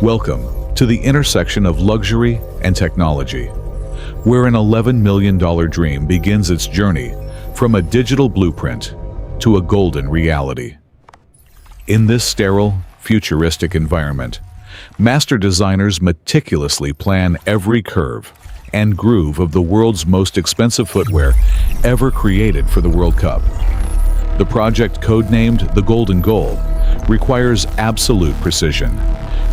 Welcome to the intersection of luxury and technology, where an $11 million dream begins its journey from a digital blueprint to a golden reality. In this sterile, futuristic environment, master designers meticulously plan every curve and groove of the world's most expensive footwear ever created for the World Cup. The project, codenamed the Golden Goal, requires absolute precision,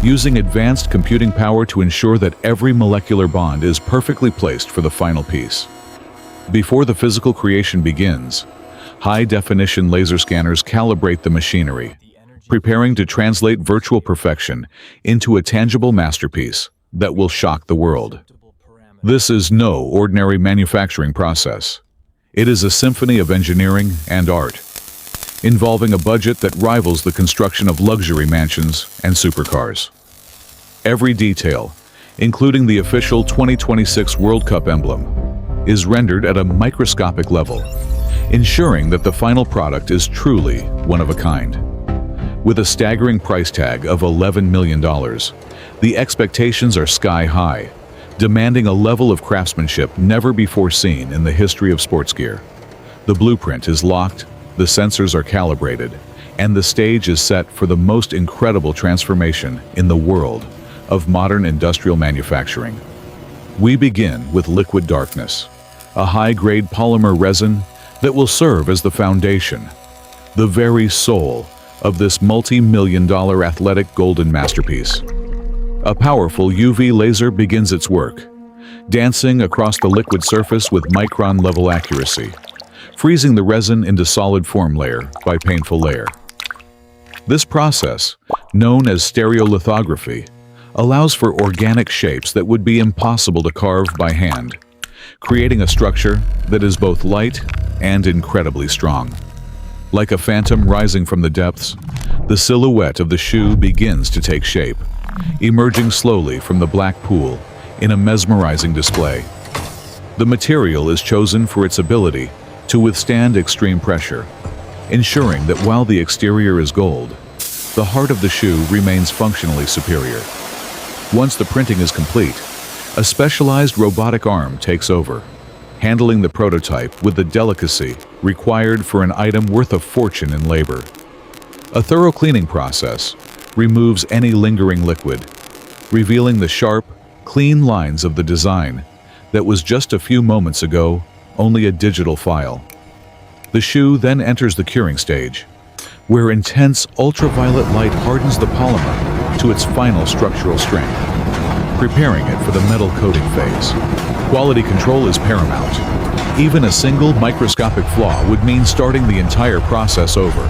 using advanced computing power to ensure that every molecular bond is perfectly placed for the final piece. Before the physical creation begins, high-definition laser scanners calibrate the machinery, preparing to translate virtual perfection into a tangible masterpiece that will shock the world. This is no ordinary manufacturing process. It is a symphony of engineering and art, involving a budget that rivals the construction of luxury mansions and supercars. Every detail, including the official 2026 World Cup emblem, is rendered at a microscopic level, ensuring that the final product is truly one of a kind. With a staggering price tag of $11 million, the expectations are sky high, demanding a level of craftsmanship never before seen in the history of sports gear. The blueprint is locked, the sensors are calibrated, and the stage is set for the most incredible transformation in the world of modern industrial manufacturing. We begin with liquid darkness, a high-grade polymer resin that will serve as the foundation, the very soul of this multi-million-dollar athletic golden masterpiece. A powerful UV laser begins its work, dancing across the liquid surface with micron-level accuracy, freezing the resin into solid form layer by painful layer. This process, known as stereolithography, allows for organic shapes that would be impossible to carve by hand, creating a structure that is both light and incredibly strong. Like a phantom rising from the depths, the silhouette of the shoe begins to take shape, emerging slowly from the black pool in a mesmerizing display. The material is chosen for its ability to withstand extreme pressure, ensuring that while the exterior is gold, the heart of the shoe remains functionally superior. Once the printing is complete, a specialized robotic arm takes over, handling the prototype with the delicacy required for an item worth a fortune in labor. A thorough cleaning process removes any lingering liquid, revealing the sharp, clean lines of the design that was just a few moments ago only a digital file. The shoe then enters the curing stage, where intense ultraviolet light hardens the polymer to its final structural strength, preparing it for the metal coating phase. Quality control is paramount. Even a single microscopic flaw would mean starting the entire process over,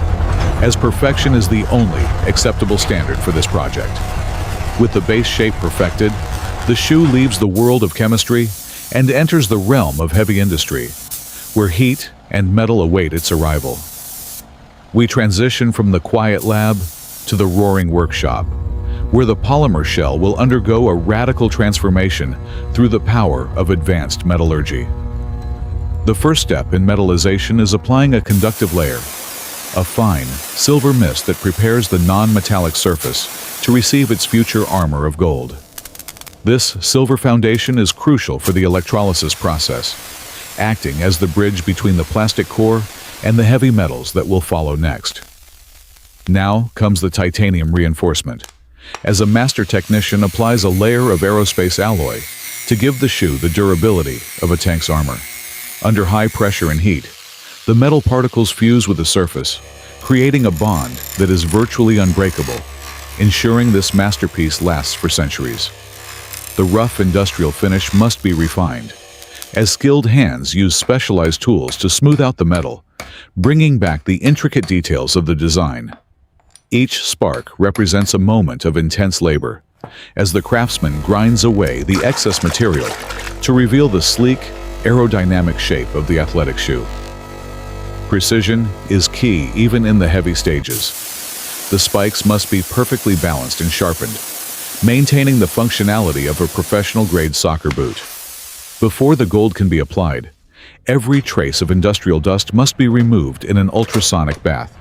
as perfection is the only acceptable standard for this project. With the base shape perfected, the shoe leaves the world of chemistry and enters the realm of heavy industry, where heat and metal await its arrival. We transition from the quiet lab to the roaring workshop, where the polymer shell will undergo a radical transformation through the power of advanced metallurgy. The first step in metallization is applying a conductive layer, a fine, silver mist that prepares the non-metallic surface to receive its future armor of gold. This silver foundation is crucial for the electrolysis process, acting as the bridge between the plastic core and the heavy metals that will follow next. Now comes the titanium reinforcement, as a master technician applies a layer of aerospace alloy to give the shoe the durability of a tank's armor. Under high pressure and heat, the metal particles fuse with the surface, creating a bond that is virtually unbreakable, ensuring this masterpiece lasts for centuries. The rough industrial finish must be refined, as skilled hands use specialized tools to smooth out the metal, bringing back the intricate details of the design. Each spark represents a moment of intense labor, as the craftsman grinds away the excess material to reveal the sleek, aerodynamic shape of the athletic shoe. Precision is key even in the heavy stages. The spikes must be perfectly balanced and sharpened, maintaining the functionality of a professional-grade soccer boot. Before the gold can be applied, every trace of industrial dust must be removed in an ultrasonic bath,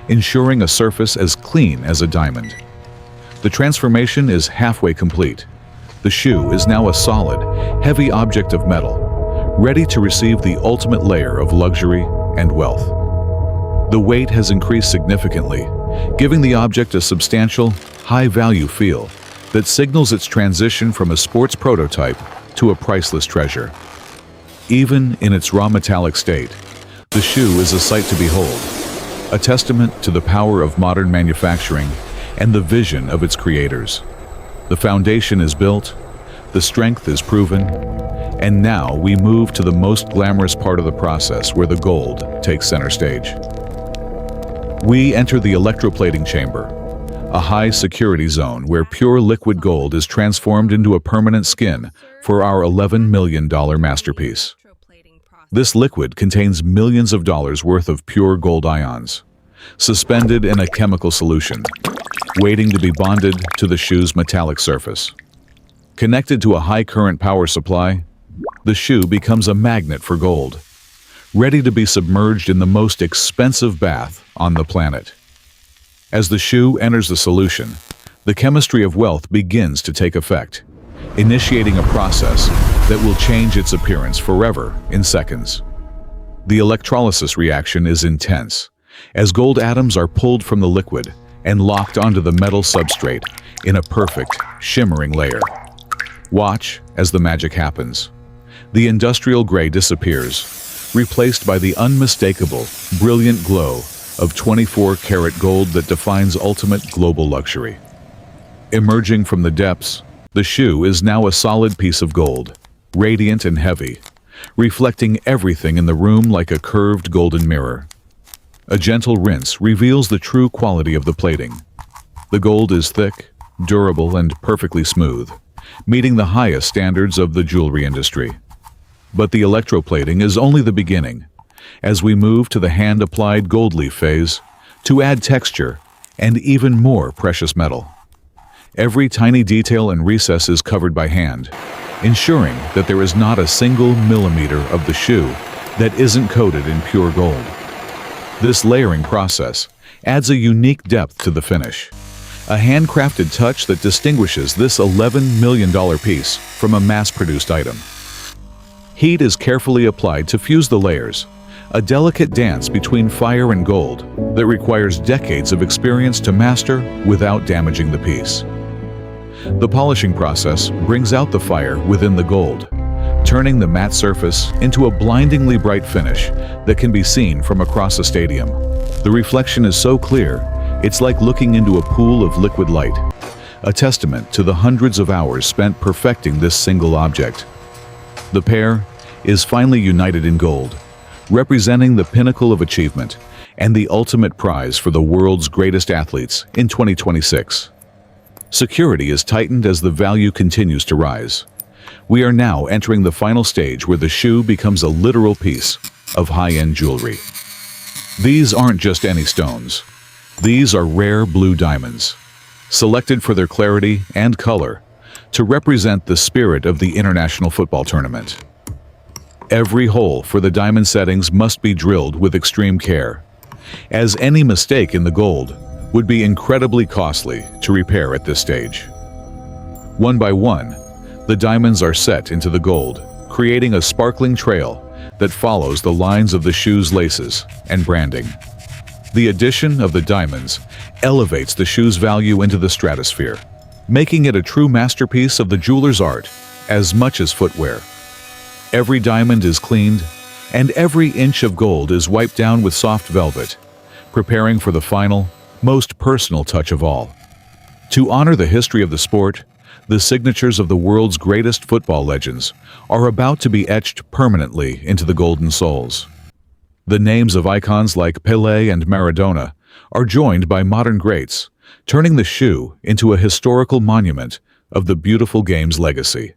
ensuring a surface as clean as a diamond. The transformation is halfway complete. The shoe is now a solid, heavy object of metal, ready to receive the ultimate layer of luxury and wealth. The weight has increased significantly, giving the object a substantial, high-value feel that signals its transition from a sports prototype to a priceless treasure. Even in its raw metallic state, the shoe is a sight to behold, a testament to the power of modern manufacturing and the vision of its creators. The foundation is built, the strength is proven, and now we move to the most glamorous part of the process where the gold takes center stage. We enter the electroplating chamber, a high-security zone where pure liquid gold is transformed into a permanent skin for our $11 million masterpiece. This liquid contains millions of dollars worth of pure gold ions, suspended in a chemical solution, waiting to be bonded to the shoe's metallic surface. Connected to a high-current power supply, the shoe becomes a magnet for gold, ready to be submerged in the most expensive bath on the planet. As the shoe enters the solution, the chemistry of wealth begins to take effect, initiating a process that will change its appearance forever in seconds. The electrolysis reaction is intense, as gold atoms are pulled from the liquid and locked onto the metal substrate in a perfect, shimmering layer. Watch as the magic happens. The industrial gray disappears, replaced by the unmistakable, brilliant glow of 24-karat gold that defines ultimate global luxury. Emerging from the depths, the shoe is now a solid piece of gold, radiant and heavy, reflecting everything in the room like a curved golden mirror. A gentle rinse reveals the true quality of the plating. The gold is thick, durable, and perfectly smooth, meeting the highest standards of the jewelry industry. But the electroplating is only the beginning, as we move to the hand-applied gold leaf phase to add texture and even more precious metal. Every tiny detail and recess is covered by hand, ensuring that there is not a single millimeter of the shoe that isn't coated in pure gold. This layering process adds a unique depth to the finish, a handcrafted touch that distinguishes this $11 million piece from a mass-produced item. Heat is carefully applied to fuse the layers, a delicate dance between fire and gold that requires decades of experience to master without damaging the piece. The polishing process brings out the fire within the gold, turning the matte surface into a blindingly bright finish that can be seen from across a stadium. The reflection is so clear, it's like looking into a pool of liquid light, a testament to the hundreds of hours spent perfecting this single object. The pair is finally united in gold, representing the pinnacle of achievement and the ultimate prize for the world's greatest athletes in 2026. Security is tightened as the value continues to rise. We are now entering the final stage where the shoe becomes a literal piece of high-end jewelry. These aren't just any stones. These are rare blue diamonds, selected for their clarity and color to represent the spirit of the international football tournament. Every hole for the diamond settings must be drilled with extreme care, as any mistake in the gold would be incredibly costly to repair at this stage. One by one, the diamonds are set into the gold, creating a sparkling trail that follows the lines of the shoe's laces and branding. The addition of the diamonds elevates the shoe's value into the stratosphere, making it a true masterpiece of the jeweler's art as much as footwear. Every diamond is cleaned, and every inch of gold is wiped down with soft velvet, preparing for the final, most personal touch of all. To honor the history of the sport, the signatures of the world's greatest football legends are about to be etched permanently into the golden soles. The names of icons like Pelé and Maradona are joined by modern greats, turning the shoe into a historical monument of the beautiful game's legacy.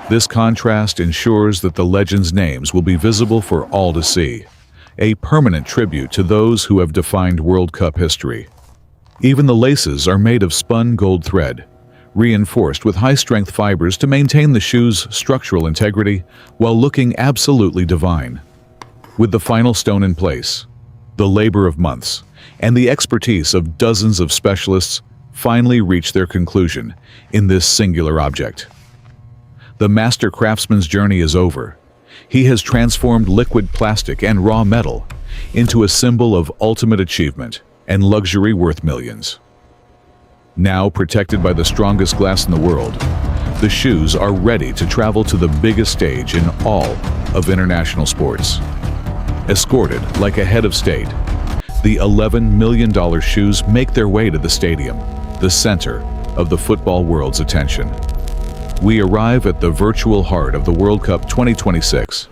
This contrast ensures that the legends' names will be visible for all to see, a permanent tribute to those who have defined World Cup history. Even the laces are made of spun gold thread, reinforced with high-strength fibers to maintain the shoe's structural integrity while looking absolutely divine. With the final stone in place, the labor of months, and the expertise of dozens of specialists finally reach their conclusion in this singular object. The master craftsman's journey is over. He has transformed liquid plastic and raw metal into a symbol of ultimate achievement and luxury worth millions. Now protected by the strongest glass in the world, the shoes are ready to travel to the biggest stage in all of international sports. Escorted like a head of state, the $11 million shoes make their way to the stadium, the center of the football world's attention. We arrive at the virtual heart of the World Cup 2026,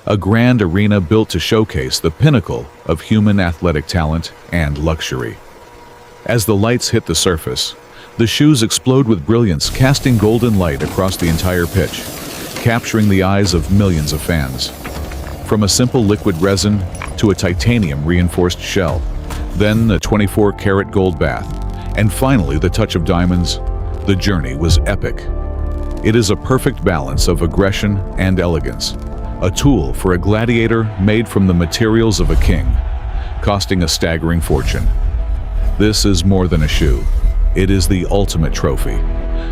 a grand arena built to showcase the pinnacle of human athletic talent and luxury. As the lights hit the surface, the shoes explode with brilliance, casting golden light across the entire pitch, capturing the eyes of millions of fans. From a simple liquid resin to a titanium-reinforced shell, then a 24-karat gold bath, and finally the touch of diamonds, the journey was epic. It is a perfect balance of aggression and elegance, a tool for a gladiator made from the materials of a king, costing a staggering fortune. This is more than a shoe. It is the ultimate trophy,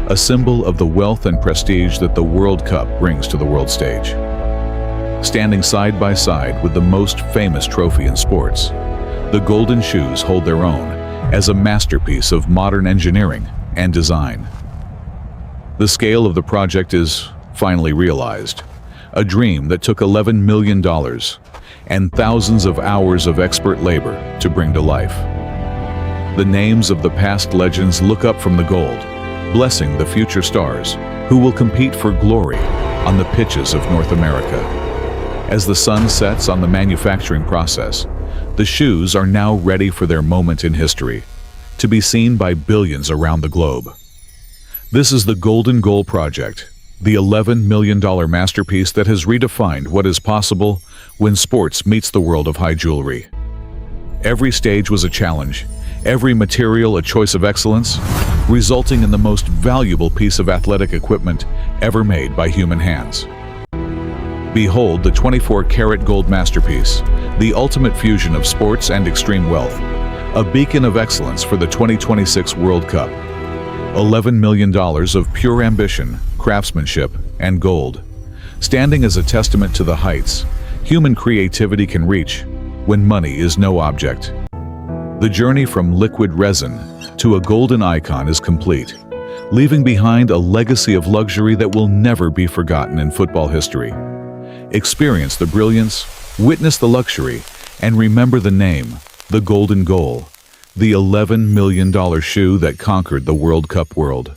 a symbol of the wealth and prestige that the World Cup brings to the world stage. Standing side by side with the most famous trophy in sports, the golden shoes hold their own as a masterpiece of modern engineering and design. The scale of the project is finally realized, a dream that took $11 million and thousands of hours of expert labor to bring to life. The names of the past legends look up from the gold, blessing the future stars who will compete for glory on the pitches of North America. As the sun sets on the manufacturing process, the shoes are now ready for their moment in history, to be seen by billions around the globe. This is the Golden Goal Project, the $11 million masterpiece that has redefined what is possible when sports meets the world of high jewelry. Every stage was a challenge, every material a choice of excellence, resulting in the most valuable piece of athletic equipment ever made by human hands. Behold the 24-karat gold masterpiece, the ultimate fusion of sports and extreme wealth, a beacon of excellence for the 2026 World Cup. $11 million of pure ambition, craftsmanship, and gold, standing as a testament to the heights human creativity can reach when money is no object. The journey from liquid resin to a golden icon is complete, leaving behind a legacy of luxury that will never be forgotten in football history. Experience the brilliance, witness the luxury, and remember the name, the Golden Goal, the $11 million shoe that conquered the World Cup world.